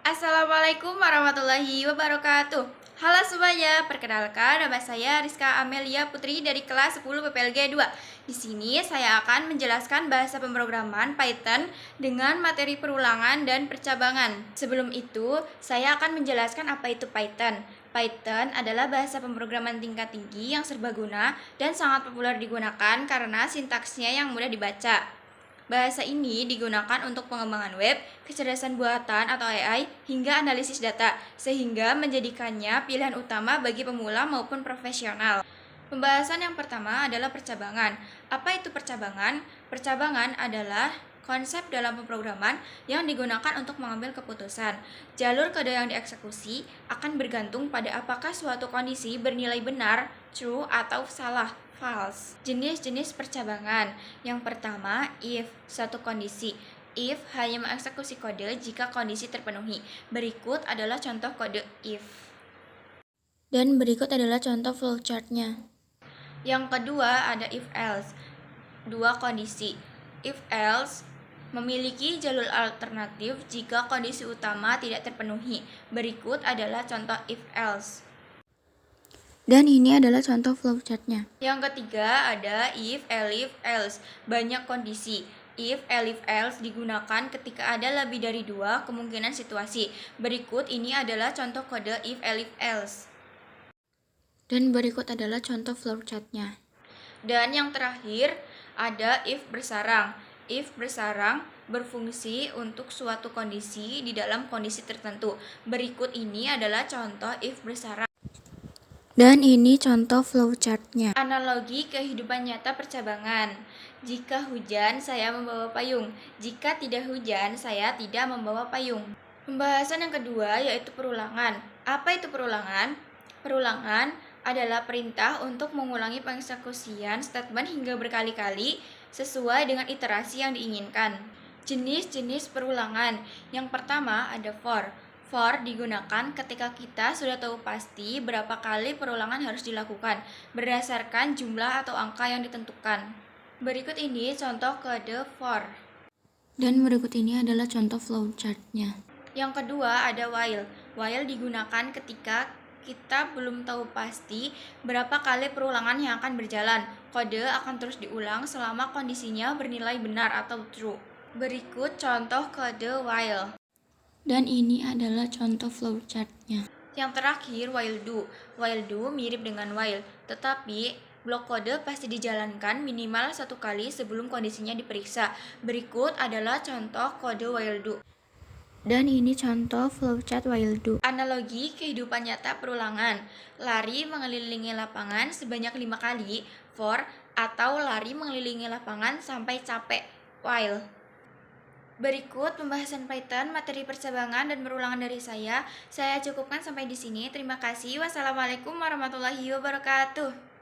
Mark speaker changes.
Speaker 1: Assalamualaikum warahmatullahi wabarakatuh. Halo semuanya, perkenalkan nama saya Rizka Amelia Putri dari kelas 10 PPLG 2. Di sini saya akan menjelaskan bahasa pemrograman Python dengan materi perulangan dan percabangan. Sebelum itu, saya akan menjelaskan apa itu Python. Python adalah bahasa pemrograman tingkat tinggi yang serbaguna dan sangat populer digunakan karena sintaksnya yang mudah dibaca. Bahasa ini digunakan untuk pengembangan web, kecerdasan buatan atau AI, hingga analisis data, sehingga menjadikannya pilihan utama bagi pemula maupun profesional. Pembahasan yang pertama adalah percabangan. Apa itu percabangan? Percabangan adalah konsep dalam pemrograman yang digunakan untuk mengambil keputusan. Jalur kode yang dieksekusi akan bergantung pada apakah suatu kondisi bernilai benar, true, atau salah, false. Jenis-jenis percabangan. Yang pertama, if, suatu kondisi. If hanya mengeksekusi kode jika kondisi terpenuhi. Berikut adalah contoh kode if.
Speaker 2: Dan berikut adalah contoh flowchart-nya.
Speaker 1: Yang kedua ada if else. Dua kondisi. If else memiliki jalur alternatif jika kondisi utama tidak terpenuhi. Berikut adalah contoh if else.
Speaker 2: Dan ini adalah contoh flowchart-nya.
Speaker 1: Yang ketiga ada if, elif, else. Banyak kondisi. If, elif, else digunakan ketika ada lebih dari dua kemungkinan situasi. Berikut ini adalah contoh kode if, elif, else.
Speaker 2: Dan berikut adalah contoh flowchart-nya.
Speaker 1: Dan yang terakhir ada if bersarang. If bersarang berfungsi untuk suatu kondisi di dalam kondisi tertentu. Berikut ini adalah contoh if bersarang.
Speaker 2: Dan ini contoh flowchart-nya.
Speaker 1: Analogi kehidupan nyata percabangan. Jika hujan, saya membawa payung. Jika tidak hujan, saya tidak membawa payung. Pembahasan yang kedua yaitu perulangan. Apa itu perulangan? Perulangan adalah perintah untuk mengulangi pengeksekusian statement hingga berkali-kali sesuai dengan iterasi yang diinginkan. Jenis-jenis perulangan. Yang pertama ada for. For digunakan ketika kita sudah tahu pasti berapa kali perulangan harus dilakukan berdasarkan jumlah atau angka yang ditentukan. Berikut ini contoh kode for.
Speaker 2: Dan berikut ini adalah contoh flowchart-nya.
Speaker 1: Yang kedua ada while. While digunakan ketika kita belum tahu pasti berapa kali perulangan yang akan berjalan. Kode akan terus diulang selama kondisinya bernilai benar atau true. Berikut contoh kode while.
Speaker 2: Dan ini adalah contoh flowchart-nya.
Speaker 1: Yang terakhir while do. While do mirip dengan while, tetapi blok kode pasti dijalankan minimal satu kali sebelum kondisinya diperiksa. Berikut adalah contoh kode while do.
Speaker 2: Dan ini contoh flowchart while do.
Speaker 1: Analogi kehidupan nyata perulangan. Lari mengelilingi lapangan sebanyak 5 kali, for, atau lari mengelilingi lapangan sampai capek, while. Berikut pembahasan Python, materi percabangan dan perulangan dari saya. Saya cukupkan sampai di sini. Terima kasih. Wassalamualaikum warahmatullahi wabarakatuh.